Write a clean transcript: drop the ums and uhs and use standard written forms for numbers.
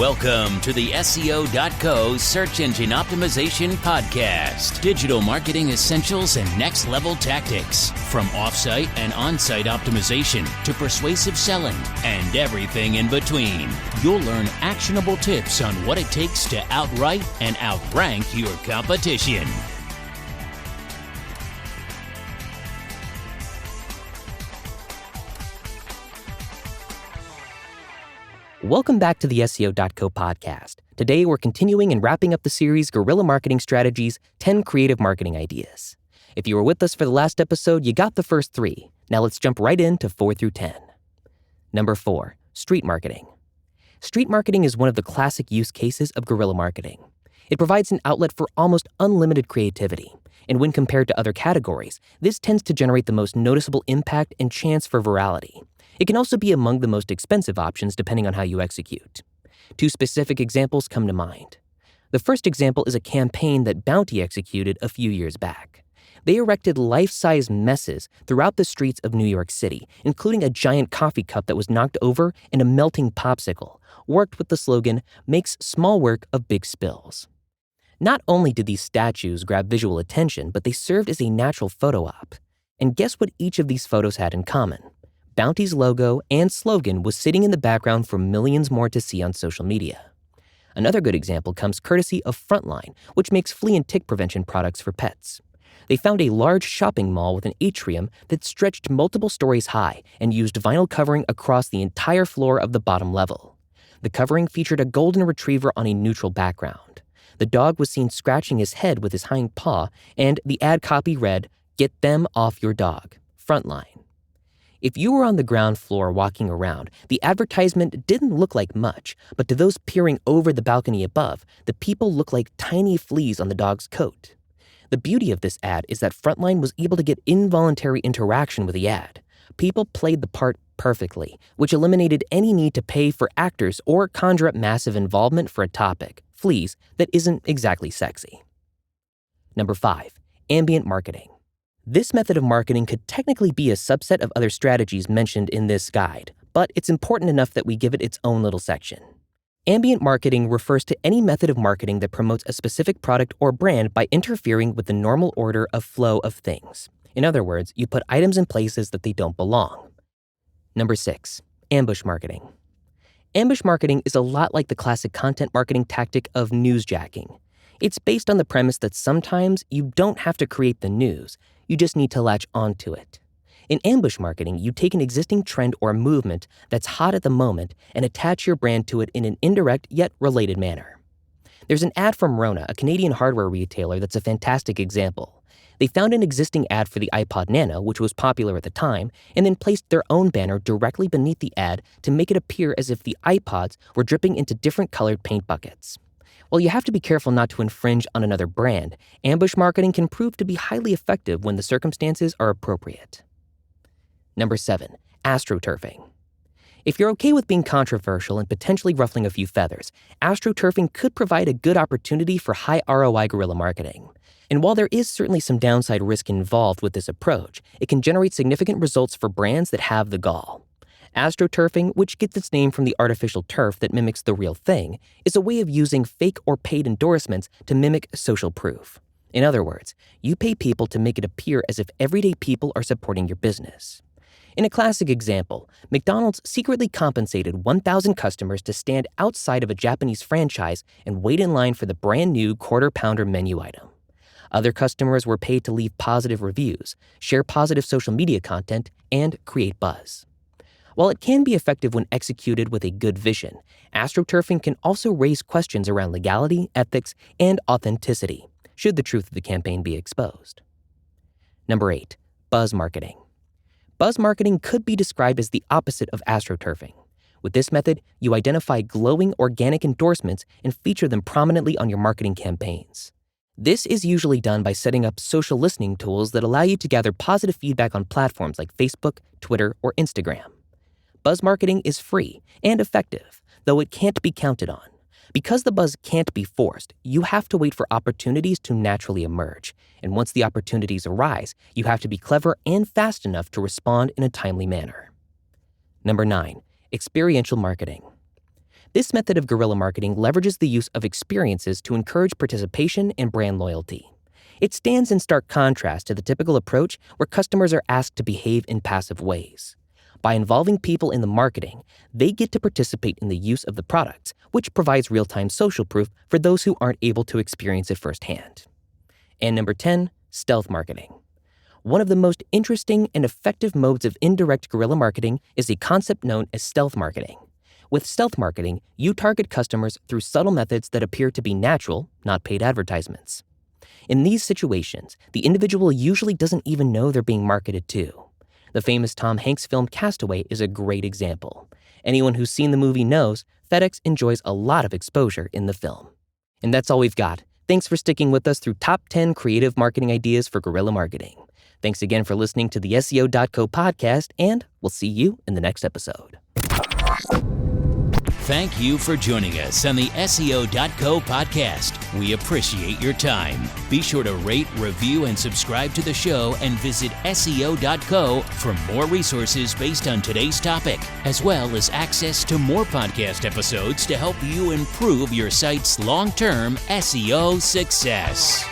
Welcome to the SEO.co Search Engine Optimization Podcast. Digital marketing essentials and next-level tactics. From off-site and on-site optimization to persuasive selling and everything in between. You'll learn actionable tips on what it takes to outright and outrank your competition. Welcome back to the SEO.co podcast. Today, we're continuing and wrapping up the series Guerrilla Marketing Strategies, 10 Creative Marketing Ideas. If you were with us for the last episode, you got the first 3. Now let's jump right into 4 through 10. Number 4, street marketing. Street marketing is one of the classic use cases of guerrilla marketing. It provides an outlet for almost unlimited creativity, and when compared to other categories, this tends to generate the most noticeable impact and chance for virality. It can also be among the most expensive options depending on how you execute. 2 specific examples come to mind. The first example is a campaign that Bounty executed a few years back. They erected life-size messes throughout the streets of New York City, including a giant coffee cup that was knocked over and a melting popsicle, worked with the slogan, "Makes small work of big spills." Not only did these statues grab visual attention, but they served as a natural photo op. And guess what each of these photos had in common? Bounty's logo and slogan was sitting in the background for millions more to see on social media. Another good example comes courtesy of Frontline, which makes flea and tick prevention products for pets. They found a large shopping mall with an atrium that stretched multiple stories high and used vinyl covering across the entire floor of the bottom level. The covering featured a golden retriever on a neutral background. The dog was seen scratching his head with his hind paw, and the ad copy read, "Get them off your dog, Frontline." If you were on the ground floor walking around, the advertisement didn't look like much, but to those peering over the balcony above, the people looked like tiny fleas on the dog's coat. The beauty of this ad is that Frontline was able to get involuntary interaction with the ad. People played the part perfectly, which eliminated any need to pay for actors or conjure up massive involvement for a topic, fleas, that isn't exactly sexy. Number 5, ambient marketing. This method of marketing could technically be a subset of other strategies mentioned in this guide, but it's important enough that we give it its own little section. Ambient marketing refers to any method of marketing that promotes a specific product or brand by interfering with the normal order of flow of things. In other words, you put items in places that they don't belong. Number 6, ambush marketing. Ambush marketing is a lot like the classic content marketing tactic of newsjacking. It's based on the premise that sometimes you don't have to create the news, you just need to latch onto it. In ambush marketing, you take an existing trend or movement that's hot at the moment and attach your brand to it in an indirect yet related manner. There's an ad from Rona, a Canadian hardware retailer, that's a fantastic example. They found an existing ad for the iPod Nano, which was popular at the time, and then placed their own banner directly beneath the ad to make it appear as if the iPods were dripping into different colored paint buckets. While you have to be careful not to infringe on another brand, ambush marketing can prove to be highly effective when the circumstances are appropriate. Number 7, astroturfing. If you're okay with being controversial and potentially ruffling a few feathers, astroturfing could provide a good opportunity for high ROI guerrilla marketing. And while there is certainly some downside risk involved with this approach, it can generate significant results for brands that have the gall. Astroturfing, which gets its name from the artificial turf that mimics the real thing, is a way of using fake or paid endorsements to mimic social proof. In other words, you pay people to make it appear as if everyday people are supporting your business. In a classic example, McDonald's secretly compensated 1,000 customers to stand outside of a Japanese franchise and wait in line for the brand new quarter-pounder menu item. Other customers were paid to leave positive reviews, share positive social media content, and create buzz. While it can be effective when executed with a good vision, astroturfing can also raise questions around legality, ethics, and authenticity, should the truth of the campaign be exposed. Number 8, buzz marketing. Buzz marketing could be described as the opposite of astroturfing. With this method, you identify glowing organic endorsements and feature them prominently on your marketing campaigns. This is usually done by setting up social listening tools that allow you to gather positive feedback on platforms like Facebook, Twitter, or Instagram. Buzz marketing is free and effective, though it can't be counted on. Because the buzz can't be forced, you have to wait for opportunities to naturally emerge. And once the opportunities arise, you have to be clever and fast enough to respond in a timely manner. Number 9, experiential marketing. This method of guerrilla marketing leverages the use of experiences to encourage participation and brand loyalty. It stands in stark contrast to the typical approach where customers are asked to behave in passive ways. By involving people in the marketing, they get to participate in the use of the products, which provides real-time social proof for those who aren't able to experience it firsthand. And number 10, stealth marketing. One of the most interesting and effective modes of indirect guerrilla marketing is a concept known as stealth marketing. With stealth marketing, you target customers through subtle methods that appear to be natural, not paid advertisements. In these situations, the individual usually doesn't even know they're being marketed to. The famous Tom Hanks film Castaway is a great example. Anyone who's seen the movie knows FedEx enjoys a lot of exposure in the film. And that's all we've got. Thanks for sticking with us through top 10 creative marketing ideas for guerrilla marketing. Thanks again for listening to the SEO.co podcast, and we'll see you in the next episode. Thank you for joining us on the SEO.co podcast. We appreciate your time. Be sure to rate, review, and subscribe to the show, and visit SEO.co for more resources based on today's topic, as well as access to more podcast episodes to help you improve your site's long-term SEO success.